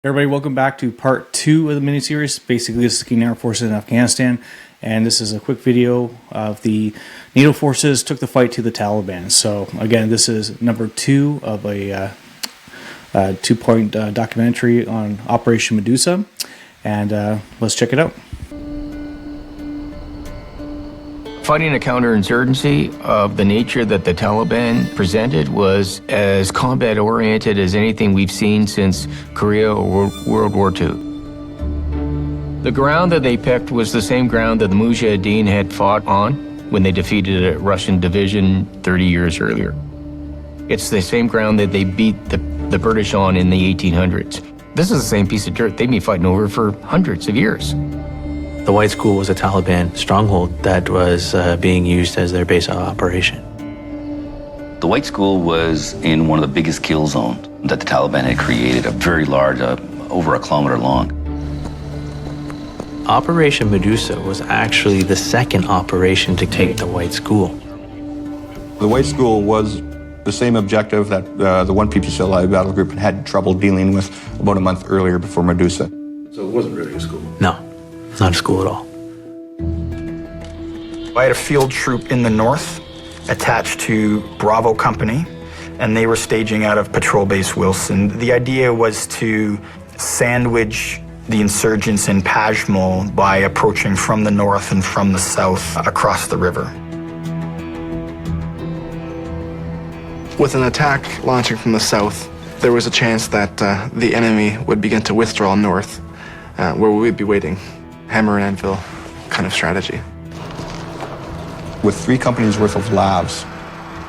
Everybody, welcome back to part 2 of the miniseries. Basically, this is the Kandahar forces in Afghanistan, and this is a quick video of the NATO forces took the fight to the Taliban. So, again, this is number 2 of a 2-point documentary on Operation Medusa, and let's check it out. Fighting a counterinsurgency of the nature that the Taliban presented was as combat-oriented as anything we've seen since Korea or World War II. The ground that they picked was the same ground that the Mujahideen had fought on when they defeated a Russian division 30 years earlier. It's the same ground that they beat the British on in the 1800s. This is the same piece of dirt they've been fighting over for hundreds of years. The White School was a Taliban stronghold that was being used as their base of operation. The White School was in one of the biggest kill zones that the Taliban had created, a very large, over a kilometer long. Operation Medusa was actually the second operation to take the White School. The White School was the same objective that the 1 PPCLI battle group had trouble dealing with about a month earlier before Medusa. So it wasn't really a school? No. Not a school at all. I had a field troop in the north attached to Bravo Company, and they were staging out of Patrol Base Wilson. The idea was to sandwich the insurgents in Pajmal by approaching from the north and from the south across the river. With an attack launching from the south, there was a chance that the enemy would begin to withdraw north, where we would be waiting. Hammer and anvil kind of strategy. With 3 companies worth of labs,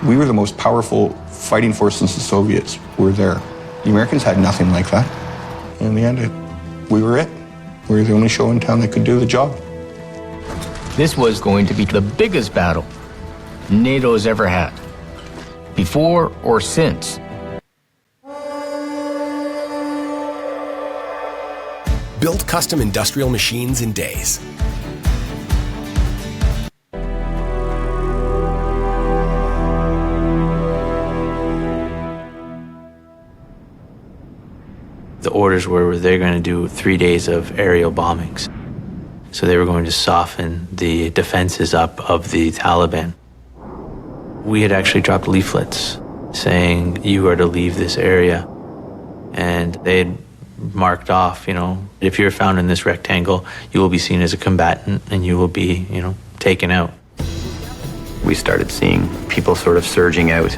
we were the most powerful fighting force since the Soviets were there. The Americans had nothing like that. In the end, we were it. We were the only show in town that could do the job. This was going to be the biggest battle NATO's ever had, before or since. Build custom industrial machines in days. The orders were they're going to do 3 days of aerial bombings. So they were going to soften the defenses up of the Taliban. We had actually dropped leaflets saying, you are to leave this area. And they had marked off, if you're found in this rectangle, you will be seen as a combatant and you will be, taken out. We started seeing people sort of surging out.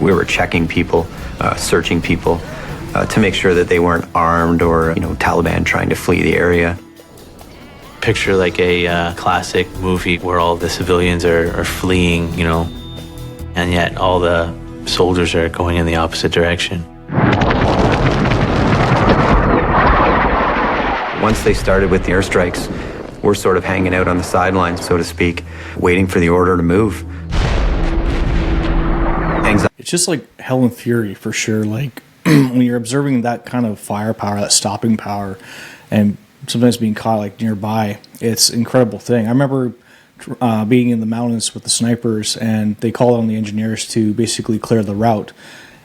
We were checking people, searching people to make sure that they weren't armed or, Taliban trying to flee the area. Picture like a classic movie where all the civilians are fleeing, and yet all the soldiers are going in the opposite direction. Once they started with the airstrikes, we're sort of hanging out on the sidelines, so to speak, waiting for the order to move. It's just like hell and fury for sure. Like when you're observing that kind of firepower, that stopping power, and sometimes being caught like nearby, it's an incredible thing. I remember being in the mountains with the snipers, and they called on the engineers to basically clear the route,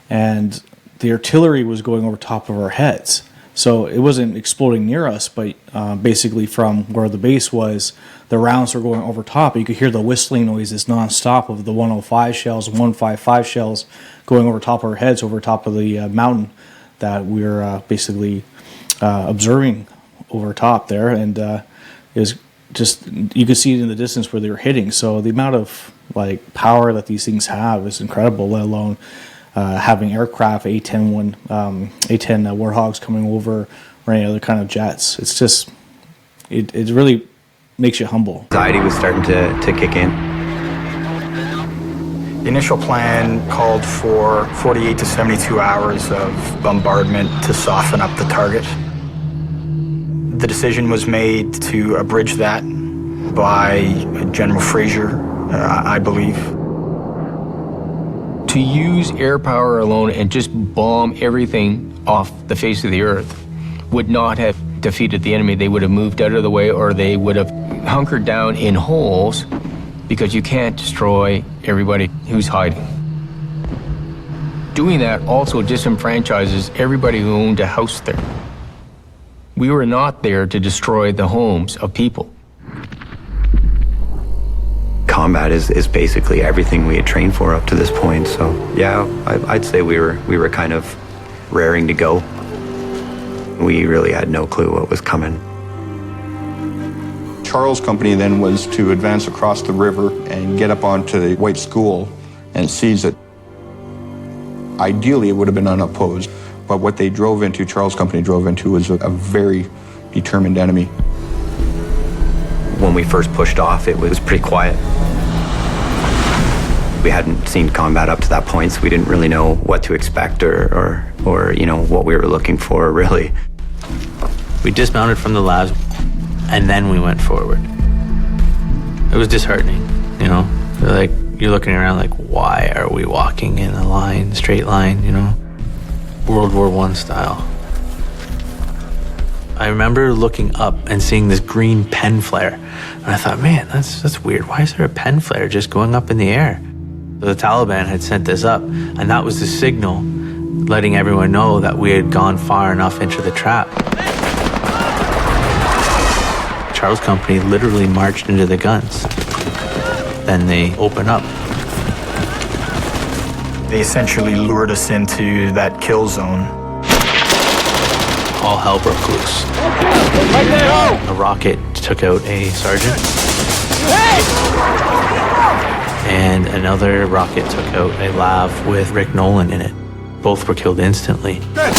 and the artillery was going over top of our heads. So it wasn't exploding near us, but basically from where the base was, the rounds were going over top. You could hear the whistling noises nonstop of the 105 shells, 155 shells going over top of our heads, over top of the mountain that we were basically observing over top there. And it was just, you could see it in the distance where they were hitting. So the amount of power that these things have is incredible, let alone having aircraft, A-10 Warhogs coming over, or any other kind of jets. It's just, it really makes you humble. Anxiety was starting to kick in. The initial plan called for 48 to 72 hours of bombardment to soften up the target. The decision was made to abridge that by General Fraser, I believe. To use air power alone and just bomb everything off the face of the earth would not have defeated the enemy. They would have moved out of the way, or they would have hunkered down in holes, because you can't destroy everybody who's hiding. Doing that also disenfranchises everybody who owned a house there. We were not there to destroy the homes of people. Combat is basically everything we had trained for up to this point. So yeah, I'd say we were kind of raring to go. We really had no clue what was coming. Charles' company then was to advance across the river and get up onto the White School and seize it. Ideally, it would have been unopposed, but what they drove into, Charles' company drove into, was a very determined enemy. When we first pushed off, it was pretty quiet. We hadn't seen combat up to that point, so we didn't really know what to expect or you know, what we were looking for, really. We dismounted from the labs, and then we went forward. It was disheartening, you know? Like, you're looking around like, why are we walking in a line, straight line, you know? World War I style. I remember looking up and seeing this green pen flare. And I thought, man, that's weird. Why is there a pen flare just going up in the air? The Taliban had sent this up, and that was the signal letting everyone know that we had gone far enough into the trap. Charles' company literally marched into the guns. Then they opened up. They essentially lured us into that kill zone. All hell broke loose. A rocket took out a sergeant. And another rocket took out a lav with Rick Nolan in it. Both were killed instantly. That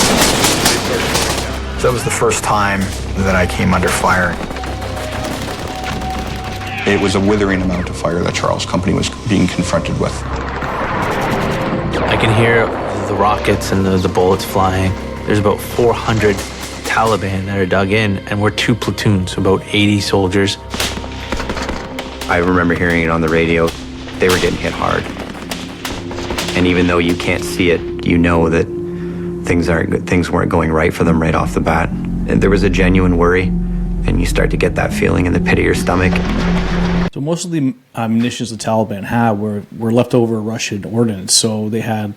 was the first time that I came under fire. It was a withering amount of fire that Charles' company was being confronted with. I can hear the rockets and the bullets flying. There's about 400 Taliban that are dug in, and we're 2 platoons, about 80 soldiers. I remember hearing it on the radio. They were getting hit hard. And even though you can't see it, you know that things weren't going right for them right off the bat. And there was a genuine worry, and you start to get that feeling in the pit of your stomach. So most of the munitions the Taliban had were leftover Russian ordnance. So they had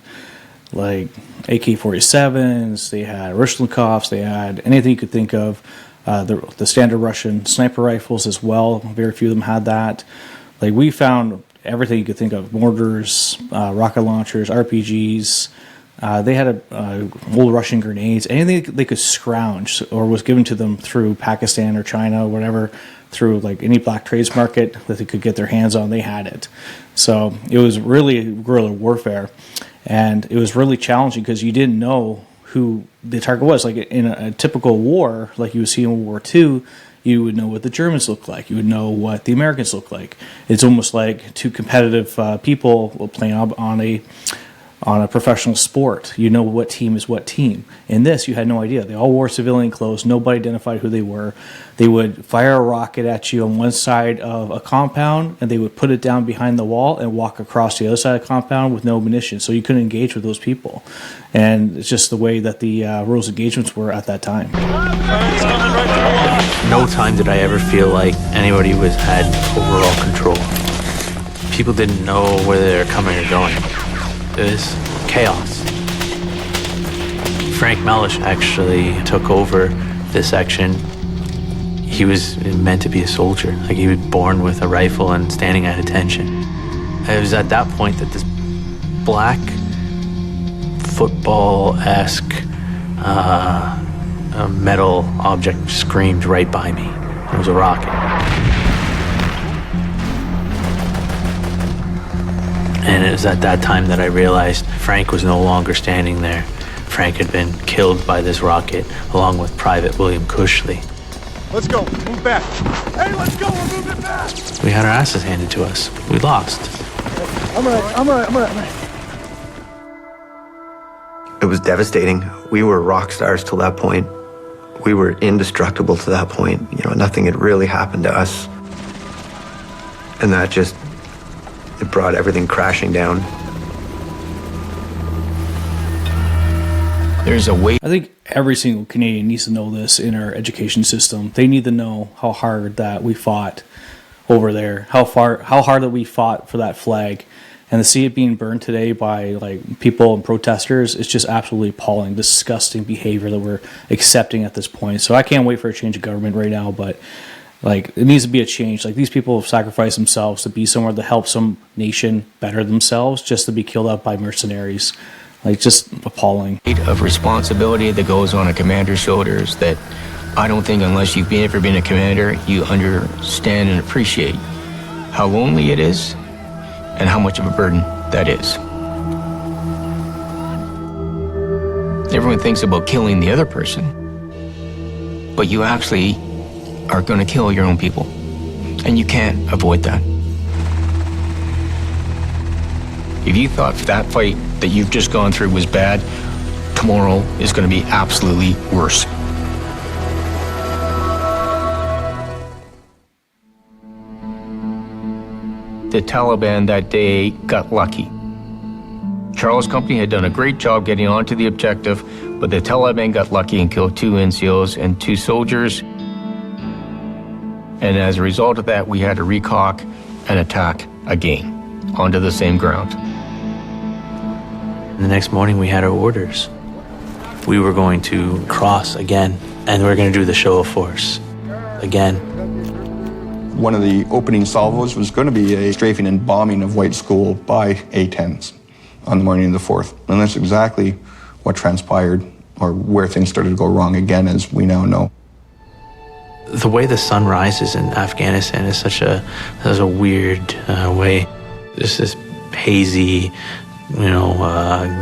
like AK-47s, they had Rushnikovs, they had anything you could think of. The standard Russian sniper rifles as well. Very few of them had that. Like, we found everything you could think of: mortars, rocket launchers, RPGs. They had old Russian grenades. Anything they could scrounge or was given to them through Pakistan or China or whatever, through like any black trades market that they could get their hands on, they had it. So it was really guerrilla warfare, and it was really challenging because you didn't know who the target was. Like in a typical war, like you would see in World War II, you would know what the Germans looked like. You would know what the Americans looked like. It's almost like two competitive people playing on a professional sport. You know what team is what team. In this, you had no idea. They all wore civilian clothes. Nobody identified who they were. They would fire a rocket at you on one side of a compound, and they would put it down behind the wall and walk across the other side of the compound with no munitions. So you couldn't engage with those people. And it's just the way that the rules of engagements were at that time. No time did I ever feel like anybody had overall control. People didn't know whether they were coming or going. It was chaos. Frank Mellish actually took over this section. He was meant to be a soldier. Like, he was born with a rifle and standing at attention. It was at that point that this black football-esque metal object screamed right by me. It was a rocket. And it was at that time that I realized Frank was no longer standing there. Frank had been killed by this rocket, along with Private William Cushley. Let's go. Move back. Hey, let's go. We're moving back. We had our asses handed to us. We lost. I'm all right. It was devastating. We were rock stars till that point. We were indestructible to that point. You know, nothing had really happened to us. And that just, it brought everything crashing down. There's a way. I think every single Canadian needs to know this in our education system. They need to know how hard that we fought over there, how hard that we fought for that flag, And to see it being burned today by like people and protesters, it's just absolutely appalling, disgusting behavior that we're accepting at this point. So I can't wait for a change of government right now, but like it needs to be a change. Like these people have sacrificed themselves to be somewhere to help some nation better themselves, just to be killed out by mercenaries. Like just appalling. Of responsibility that goes on a commander's shoulders that I don't think unless you've ever been a commander, you understand and appreciate how lonely it is and how much of a burden that is. Everyone thinks about killing the other person, but you actually are going to kill your own people, and you can't avoid that. If you thought that fight that you've just gone through was bad, tomorrow is going to be absolutely worse. The Taliban that day got lucky. Charles' company had done a great job getting onto the objective, but the Taliban got lucky and killed 2 NCOs and 2 soldiers. And as a result of that, we had to recock and attack again onto the same ground. The next morning we had our orders. We were going to cross again, and we were going to do the show of force again. One of the opening salvos was going to be a strafing and bombing of White School by A-10s on the morning of the 4th. And that's exactly what transpired, or where things started to go wrong again, as we now know. The way the sun rises in Afghanistan is such a weird way. There's this hazy,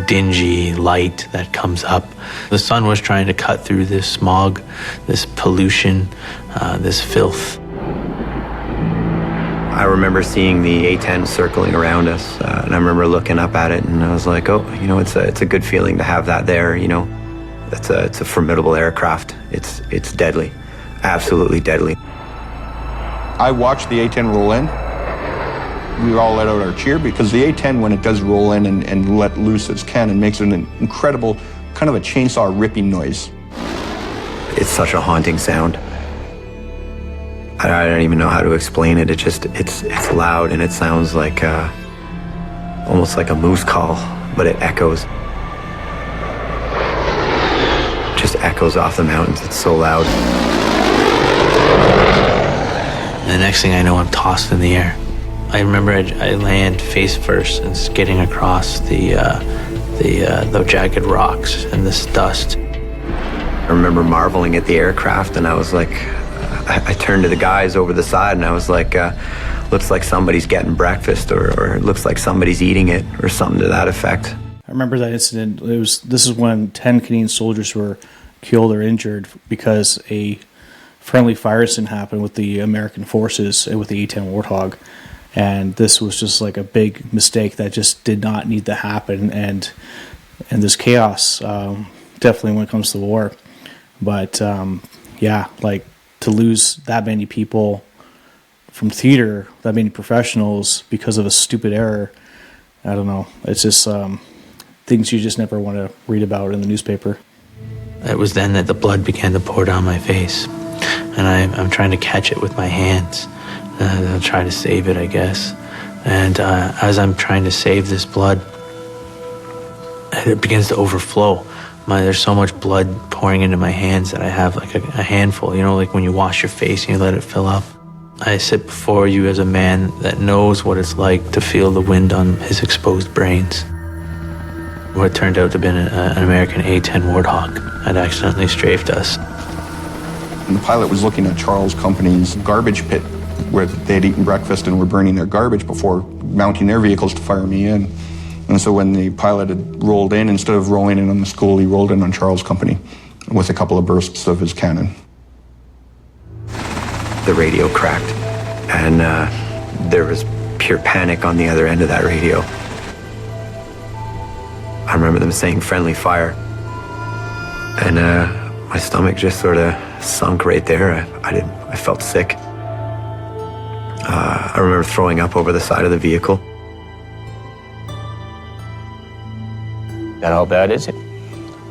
dingy light that comes up. The sun was trying to cut through this smog, this pollution, this filth. I remember seeing the A-10 circling around us, and I remember looking up at it, and I was like, oh, it's a good feeling to have that there, It's a formidable aircraft. It's deadly, absolutely deadly. I watched the A-10 roll in. We all let out our cheer because the A-10, when it does roll in and let loose its cannon, makes an incredible kind of a chainsaw ripping noise. It's such a haunting sound. I don't even know how to explain it. It's loud, and it sounds like almost like a moose call, but it echoes. Just echoes off the mountains. It's so loud. And the next thing I know, I'm tossed in the air. I remember I land face first and skidding across the jagged rocks and this dust. I remember marveling at the aircraft, and I was like, I turned to the guys over the side, and I was like, looks like somebody's getting breakfast, or it looks like somebody's eating it, or something to that effect. I remember that incident. This is when 10 Canadian soldiers were killed or injured because a friendly fire incident happened with the American forces with the A-10 Warthog. And this was just like a big mistake that just did not need to happen. And there's chaos, definitely when it comes to war. But like to lose that many people from theater, that many professionals because of a stupid error, I don't know. It's just things you just never want to read about in the newspaper. It was then that the blood began to pour down my face. And I'm trying to catch it with my hands. I'll try to save it, I guess. And as I'm trying to save this blood, it begins to overflow. There's so much blood pouring into my hands that I have like a handful, like when you wash your face and you let it fill up. I sit before you as a man that knows what it's like to feel the wind on his exposed brains. What turned out to have been an American A-10 Warthog had accidentally strafed us. And the pilot was looking at Charles' company's garbage pit where they had eaten breakfast and were burning their garbage before mounting their vehicles to fire me in. And so when the pilot had rolled in, instead of rolling in on the school, he rolled in on Charles' company with a couple of bursts of his cannon. The radio cracked, and there was pure panic on the other end of that radio. I remember them saying friendly fire, and my stomach just sort of sunk right there. I felt sick. I remember throwing up over the side of the vehicle. And how bad is it?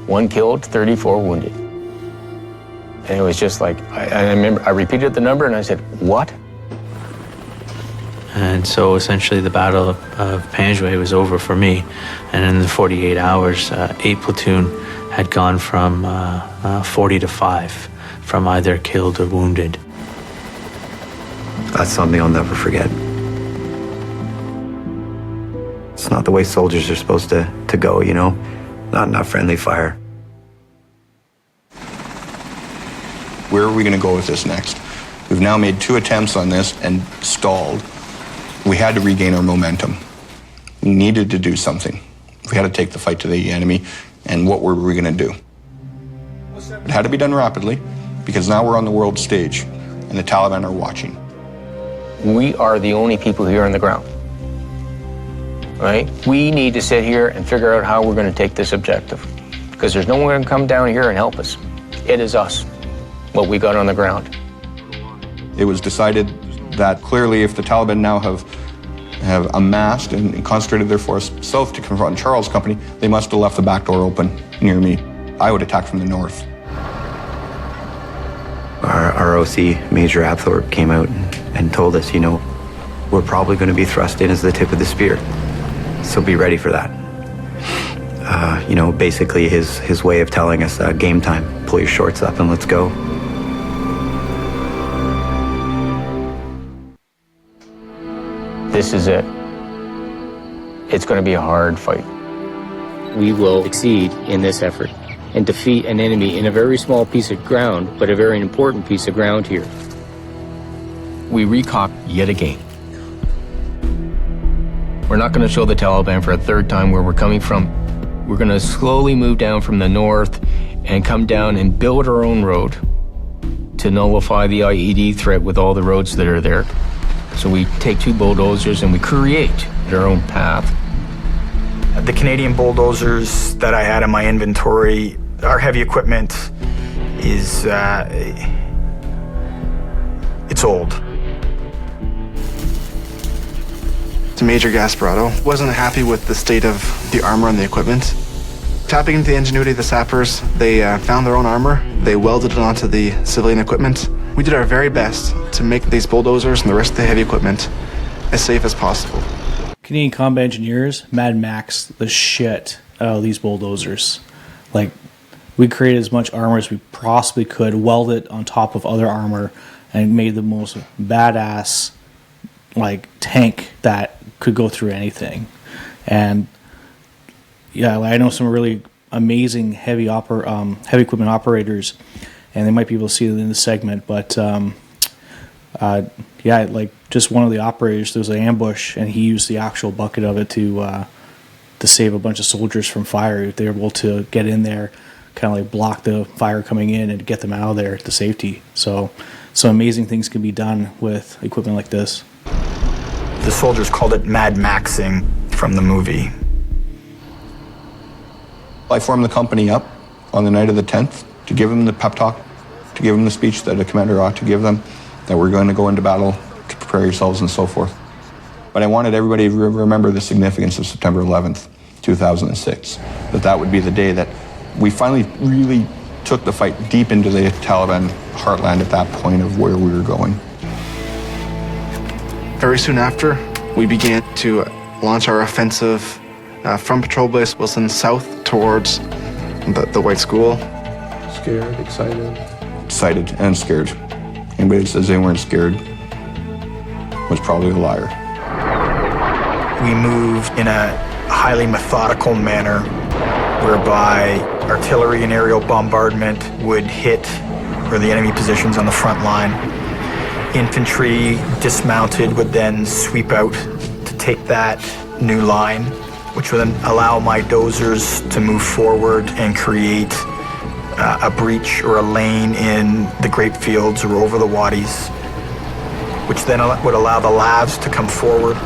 1 killed, 34 wounded. And it was just like, I remember, I repeated the number and I said, what? And so essentially the Battle of Panjwai was over for me. And in the 48 hours, 8 platoon had gone from 40 to 5 from either killed or wounded. That's something I'll never forget. It's not the way soldiers are supposed to go, you know? Not friendly fire. Where are we going to go with this next? We've now made 2 attempts on this and stalled. We had to regain our momentum. We needed to do something. We had to take the fight to the enemy, and what were we going to do? It had to be done rapidly, because now we're on the world stage, and the Taliban are watching. We are the only people here on the ground, right? We need to sit here and figure out how we're going to take this objective, because there's no one going to come down here and help us. It is us, what we got on the ground. It was decided that clearly if the Taliban now have amassed and concentrated their force south to confront Charles' company, they must have left the back door open near me. I would attack from the north. Our OC, Major Apthorpe, came out and told us, you know, we're probably going to be thrust in as the tip of the spear. So be ready for that. You know, basically his way of telling us, game time, pull your shorts up and let's go. This is it. It's going to be a hard fight. We will succeed in this effort and defeat an enemy in a very small piece of ground, but a very important piece of ground here. We recock yet again. We're not going to show the Taliban for a third time where we're coming from. We're going to slowly move down from the north and come down and build our own road to nullify the IED threat with all the roads that are there. So we take 2 bulldozers and we create our own path. The Canadian bulldozers that I had in my inventory, our heavy equipment is, it's old. Major Gasparotto wasn't happy with the state of the armor and the equipment. Tapping into the ingenuity of the sappers, they found their own armor. They welded it onto the civilian equipment. We did our very best to make these bulldozers and the rest of the heavy equipment as safe as possible. Canadian combat engineers Mad Max the shit out of these bulldozers. Like, we created as much armor as we possibly could, welded it on top of other armor, and made the most badass like tank that could go through anything. And yeah, I know some really amazing heavy equipment operators, and they might be able to see it in the segment, but yeah, like just one of the operators, there was an ambush and he used the actual bucket of it to save a bunch of soldiers from fire. They were able to get in there, kind of like block the fire coming in and get them out of there to safety. So some amazing things can be done with equipment like this. The soldiers called it Mad Maxing from the movie. I formed the company up on the night of the 10th to give them the pep talk, to give them the speech that a commander ought to give them, that we're going to go into battle, to prepare yourselves and so forth. But I wanted everybody to remember the significance of September 11th, 2006, that would be the day that we finally really took the fight deep into the Taliban heartland at that point of where we were going. Very soon after, we began to launch our offensive from Patrol Base Wilson south towards the White School. Scared, excited. Excited and scared. Anybody that says they weren't scared was probably a liar. We moved in a highly methodical manner whereby artillery and aerial bombardment would hit the enemy positions on the front line. Infantry dismounted would then sweep out to take that new line, which would then allow my dozers to move forward and create a breach or a lane in the grape fields or over the wadis, which then would allow the lavs to come forward.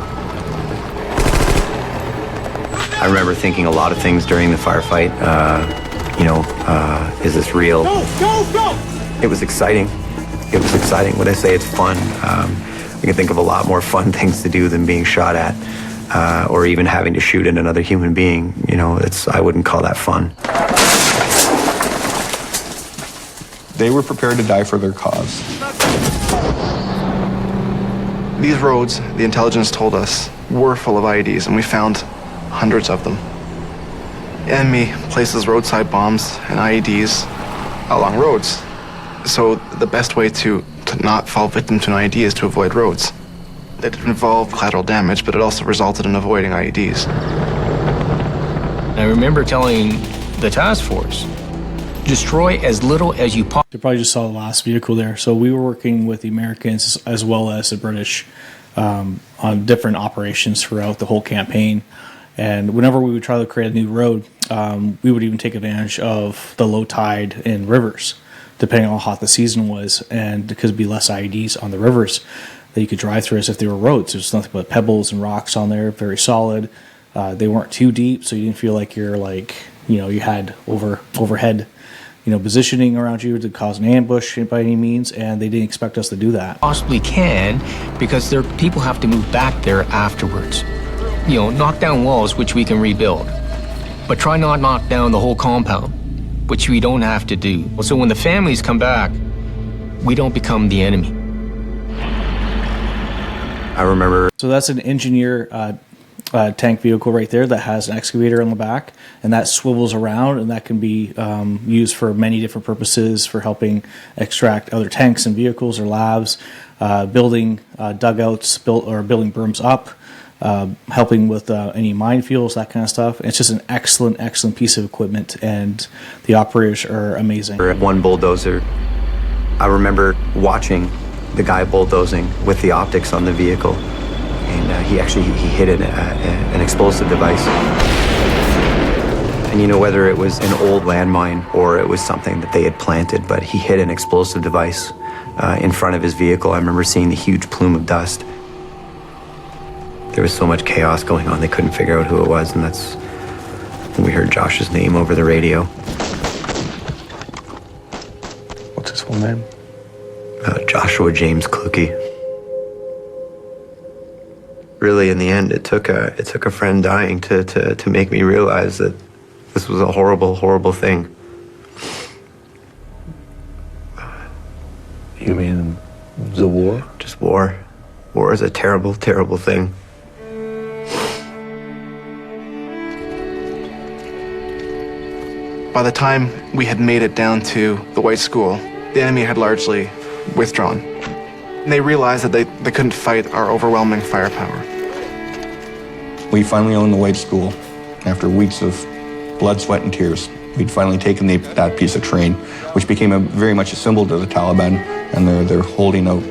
I remember thinking a lot of things during the firefight. Is this real? Go, go, go! It was exciting. It was exciting. When I say it's fun, I can think of a lot more fun things to do than being shot at, or even having to shoot at another human being. You know, I wouldn't call that fun. They were prepared to die for their cause. These roads, the intelligence told us, were full of IEDs, and we found hundreds of them. The enemy places roadside bombs and IEDs along roads. So the best way to not fall victim to an IED is to avoid roads. It involved collateral damage, but it also resulted in avoiding IEDs. I remember telling the task force, destroy as little as you possibly. You probably just saw the last vehicle there. So we were working with the Americans as well as the British on different operations throughout the whole campaign. And whenever we would try to create a new road, we would even take advantage of the low tide in rivers, depending on how hot the season was, and because it'd be less IEDs on the rivers that you could drive through as if they were roads. There's nothing but pebbles and rocks on there, very solid. They weren't too deep, so you didn't feel like you're like, you had overhead, positioning around you to cause an ambush by any means, and they didn't expect us to do that. Possibly can, because people have to move back there afterwards. Knock down walls, which we can rebuild, but try not knock down the whole compound, which we don't have to do. So when the families come back, we don't become the enemy. I remember. So that's an engineer tank vehicle right there that has an excavator on the back, and that swivels around, and that can be used for many different purposes, for helping extract other tanks and vehicles or labs, building dugouts, building berms up, helping with any minefields, that kind of stuff. It's just an excellent piece of equipment, and the operators are amazing. One bulldozer, I remember watching the guy bulldozing with the optics on the vehicle, and he hit an explosive device. And whether it was an old landmine or it was something that they had planted, but he hit an explosive device in front of his vehicle. I remember seeing the huge plume of dust. There was so much chaos going on, they couldn't figure out who it was, and that's when we heard Josh's name over the radio. What's his full name? Joshua James Kluge. Really, in the end, it took a friend dying to make me realize that this was a horrible, horrible thing. You mean the war? Just war. War is a terrible, terrible thing. By the time we had made it down to the White School, the enemy had largely withdrawn. And they realized that they couldn't fight our overwhelming firepower. We finally owned the White School. After weeks of blood, sweat, and tears, we'd finally taken that piece of terrain, which became very much a symbol to the Taliban, and they're holding out.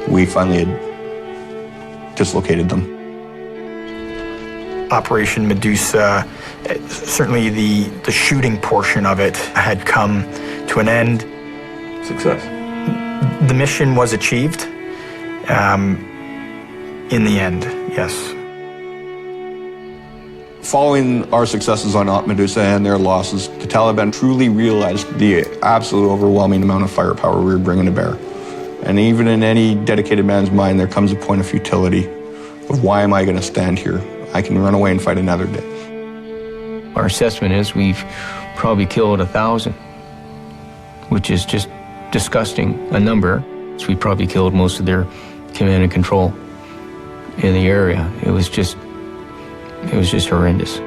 We finally had dislocated them. Operation Medusa, certainly the shooting portion of it had come to an end. Success. The mission was achieved in the end, yes. Following our successes on Medusa and their losses, the Taliban truly realized the absolute overwhelming amount of firepower we were bringing to bear. And even in any dedicated man's mind, there comes a point of futility of why am I going to stand here? I can run away and fight another day. Our assessment is we've probably killed 1,000, which is just disgusting a number. So we probably killed most of their command and control in the area. It was just horrendous.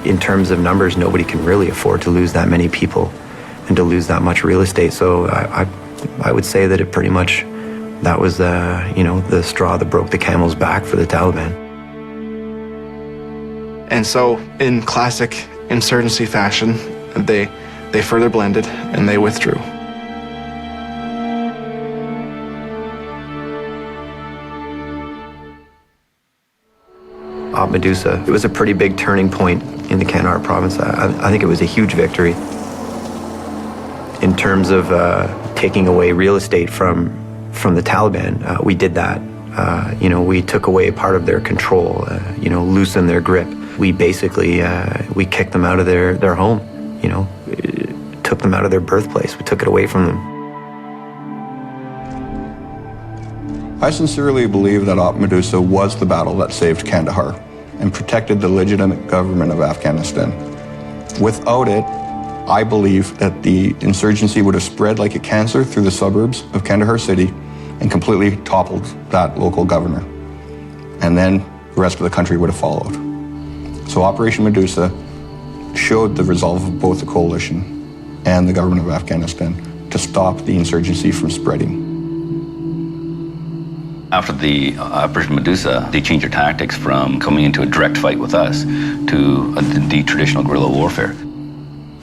In terms of numbers, nobody can really afford to lose that many people and to lose that much real estate. So I would say that it pretty much, that was the straw that broke the camel's back for the Taliban. And so, in classic insurgency fashion, they further blended and they withdrew. Medusa, it was a pretty big turning point in the Kandahar province. I think it was a huge victory in terms of taking away real estate from the Taliban. We did that. We took away part of their control, loosened their grip. We basically, we kicked them out of their home, took them out of their birthplace. We took it away from them. I sincerely believe that Medusa was the battle that saved Kandahar and protected the legitimate government of Afghanistan. Without it, I believe that the insurgency would have spread like a cancer through the suburbs of Kandahar city and completely toppled that local governor. And then the rest of the country would have followed. So Operation Medusa showed the resolve of both the coalition and the government of Afghanistan to stop the insurgency from spreading. After the Operation Medusa, they changed their tactics from coming into a direct fight with us to the traditional guerrilla warfare.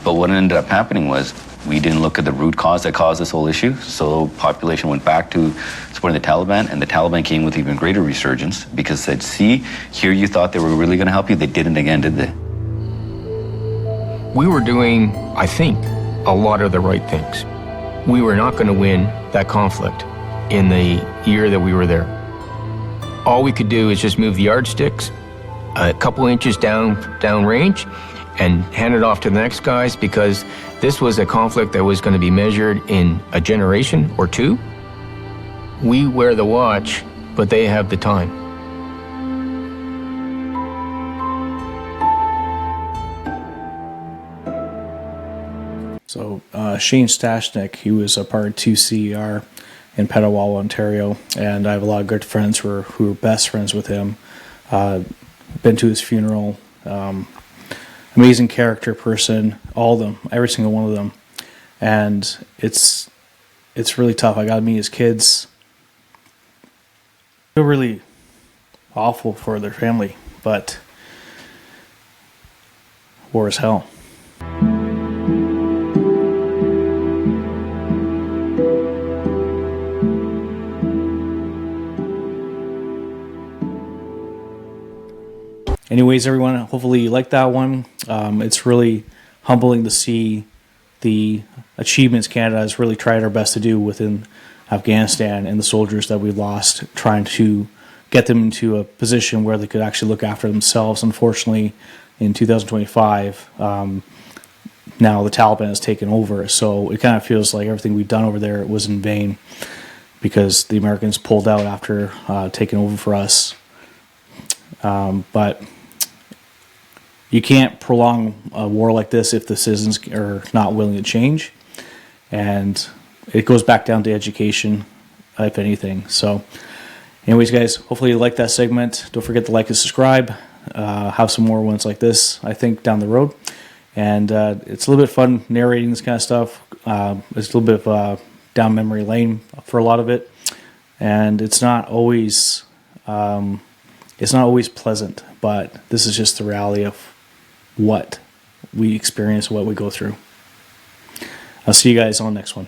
But what ended up happening was we didn't look at the root cause that caused this whole issue, so population went back to supporting the Taliban, and the Taliban came with even greater resurgence because said, see, here you thought they were really going to help you, they didn't again, did they? We were doing, I think, a lot of the right things. We were not going to win that conflict in the year that we were there. All we could do is just move the yardsticks a couple inches down range and hand it off to the next guys, because this was a conflict that was going to be measured in a generation or two. We wear the watch, but they have the time. So Shane Stashnik, he was a part of 2CER in Petawawa, Ontario, and I have a lot of good friends who are best friends with him. Been to his funeral. Amazing character person, all of them, every single one of them, and it's really tough. I got to meet his kids. I feel really awful for their family, but war is hell. Anyways, everyone, hopefully you liked that one. It's really humbling to see the achievements Canada has really tried our best to do within Afghanistan and the soldiers that we lost, trying to get them into a position where they could actually look after themselves. Unfortunately, in 2025, now the Taliban has taken over, so it kind of feels like everything we've done over there was in vain because the Americans pulled out after taking over for us. But you can't prolong a war like this if the citizens are not willing to change. And it goes back down to education, if anything. So anyways, guys, hopefully you like that segment. Don't forget to like and subscribe. Have some more ones like this, I think, down the road. And it's a little bit fun narrating this kind of stuff. It's a little bit of down memory lane for a lot of it. And it's not always pleasant, but this is just the reality of what we experience, what we go through. I'll see you guys on the next one.